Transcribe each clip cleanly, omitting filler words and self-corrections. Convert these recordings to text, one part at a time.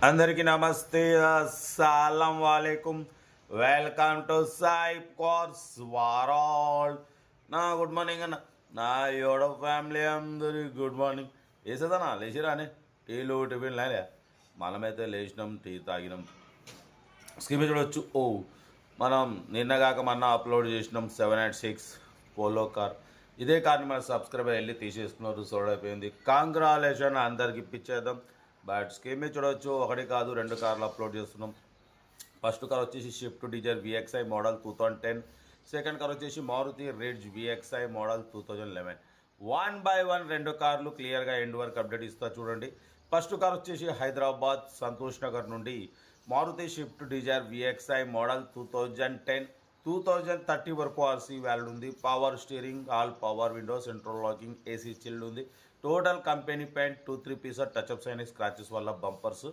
అందరికీ నమస్తే, అస్సలం వాలేకుం. వెల్కమ్ టు సాయి కోర్స్ వారాల్. నా గుడ్ మార్నింగ్ అన్న, నా యోడ ఫ్యామిలీ అందరి గుడ్ మార్నింగ్. వేసేదన్నా లేచిరానే, టీలు టిఫిన్ లేలే. మనమైతే లేచినాం, టీ తాగినాం. స్క్రీన్ చూడవచ్చు. మనం నిన్నగాక మొన్న అప్లోడ్ చేసినాం 786 పోలో కార్. ఇదే కార్ని మన సబ్స్క్రైబర్ వెళ్ళి తీసేసుకున్నారు, సోడైపోయింది. కాంగ్రాలేషన్, అందరికి ఇప్పించేద్దాం. బట్ స్కీమ్ చూడవచ్చు, ఒకటి కాదు 2 కార్లు అప్లోడ్ చేస్తున్నాం. ఫస్ట్ కార్ వచ్చేసి Swift Dzire VXI model 2010. Second car వచ్చేసి Maruti Ritz VXI model 2011. 1 by 1 2 కార్లు క్లియర్గా ఎండ్ వరకు అప్డేట్ ఇస్తా చూడండి. ఫస్ట్ కార్ వచ్చేసి హైదరాబాద్ సంతోష్ నగర్ నుండి Maruti Swift Dzire VXI model 2010. 2030 వరకు ఆర్సీ వ్యాలిడ్ ఉంది. Power steering, all power window, central locking, AC chilled ఉంది. Total company paint 2-3 pieces touch ups అయిన స్క్రాచెస్ వల్ల బంపర్స్.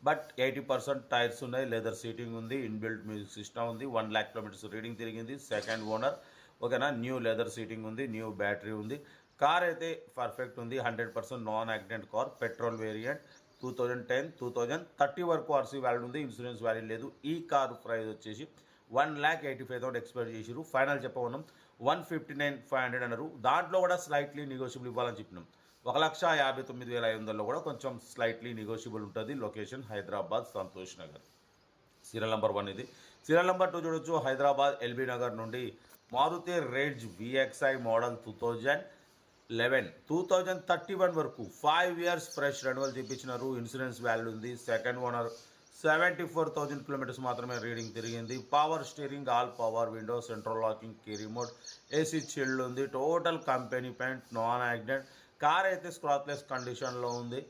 బట్ 80% టైర్స్ ఉన్నాయి. లెదర్ సీటింగ్ ఉంది. ఇన్బిల్ట్ మ్యూజిక్ సిస్టమ్ ఉంది. 1 lakh kilometers రీడింగ్ తిరిగింది. Second owner, ఓకేనా. న్యూ లెదర్ సీటింగ్ ఉంది. New battery ఉంది. కార్ అయితే పర్ఫెక్ట్ ఉంది. 100% non accident car. Petrol variant. 2010, 2030 వరకు ఆర్సీ వ్యాలిడ్ ఉంది. ఇన్సూరెన్స్ వ్యాలిడ్ లేదు. ఈ కార్ ప్రైస్ వచ్చేసి 1,85,000 ఎక్స్పెక్ట్ చేసిరు. ఫైనల్ చెప్పమన్నాం 159,500 అన్నారు. దాంట్లో కూడా స్లైట్లీ నెగోషియబుల్ ఇవ్వాలని చెప్పినాం. 1,59,500 కూడా కొంచెం స్లైట్లీ నెగోషియబుల్ ఉంటుంది. Location Hyderabad Santosh Nagar. Serial number 1 ఇది. సీరియల్ నెంబర్ 2 చూడొచ్చు. హైదరాబాద్ ఎల్బీ నగర్ నుండి మారుతి రిడ్జ్ VXI మోడల్ 2011. 2031 వరకు 5 years ఫ్రెష్ రెన్యువల్ చేయించినారు. ఇన్సూరెన్స్ వ్యాలిడ్ ఉంది. Second owner. 74,000 kilometers మాత్రమే రీడింగ్ తిరిగింది. Power steering, all power window, central locking, key remote, AC chilled ఉంది. Total company paint, non accident. Car అయితే scratchless కండిషన్లో ఉంది.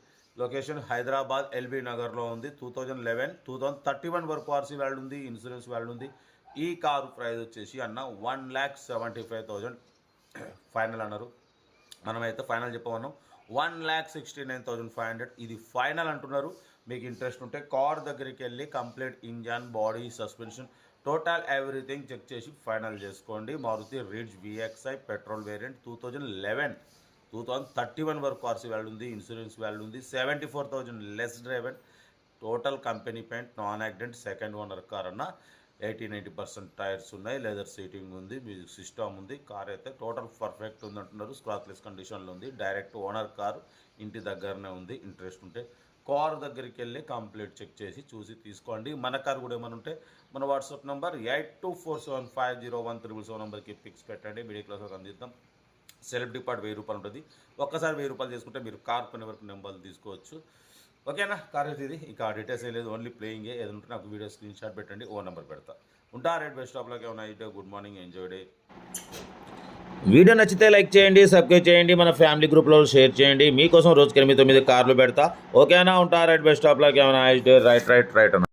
లొకేషన్ హైదరాబాద్ ఎల్బీ నగర్లో ఉంది. 2011, 2031 వరకు ఆర్సీ వ్యాలిడ్ ఉంది. ఇన్సూరెన్స్ వ్యాలిడ్ ఉంది. ఈ కారు ప్రైస్ వచ్చేసి అన్న 1,75,000 ఫైనల్ అన్నారు. మనమైతే ఫైనల్ చెప్పమన్నాం 1,69,500. ఇది ఫైనల్ అంటున్నారు. మీకు ఇంట్రెస్ట్ ఉంటే కార్ దగ్గరికి వెళ్ళి complete engine, body, suspension, total everything check చేసి ఫైనల్ చేసుకోండి. Maruti Ritz VXI petrol variant 2011, 2031 వరకు ఆర్సీ వ్యాలిడ్ ఉంది. ఇన్సూరెన్స్ వ్యాలిడ్ ఉంది. 74,000 less driven. Total company paint, non accident. Second owner car అన్న. 80-90% టైర్స్ ఉన్నాయి. లెదర్ సీటింగ్ ఉంది. మ్యూజిక్ సిస్టమ్ ఉంది. Car అయితే టోటల్ పర్ఫెక్ట్ ఉంది అంటున్నారు. స్క్రాచ్లెస్ కండిషన్లో ఉంది. డైరెక్ట్ ఓనర్ కారు, ఇంటి దగ్గరనే ఉంది. ఇంట్రెస్ట్ ఉంటే కార్ దగ్గరికి వెళ్ళి కంప్లీట్ చెక్ చేసి చూసి తీసుకోండి. మన కార్ కూడా ఏమైనా ఉంటే మన వాట్సాప్ నెంబర్ 8247501377 నెంబర్కి పిక్స్ పెట్టండి. మీడియా క్లాస్లో అందిద్దాం. సెల్ఫ్ డిపార్ట్ 1000 రూపాయలు ఉంటుంది. ఒక్కసారి 1000 రూపాయలు చేసుకుంటే మీరు కార్ కొనే వరకు నెంబర్లు తీసుకోవచ్చు. ఓకేనా. కార్ అయితే ఇది. ఇక డీటెయిల్స్ ఏం లేదు, ఓన్లీ ప్లేయింగే. ఏది ఉంటే నాకు వీడియో స్క్రీన్ షాట్ పెట్టండి, నెంబర్ పెడతా. ఉంటా. రేట్ బెస్ట్ స్టాప్లోకి ఏమైనా అయితే good morning, enjoy day. Video నచ్చితే లైక్ చేయండి, సబ్స్క్రైబ్ చేయండి, మన ఫ్యామిలీ గ్రూప్లో షేర్ చేయండి. మీకోసం రోజుకి 8-9 కార్లు పెడతా. ఓకేనా. ఉంటా. రైట్ బెస్ట్ స్టాప్లోకి ఏమైనా అయితే రైట్ అన్న.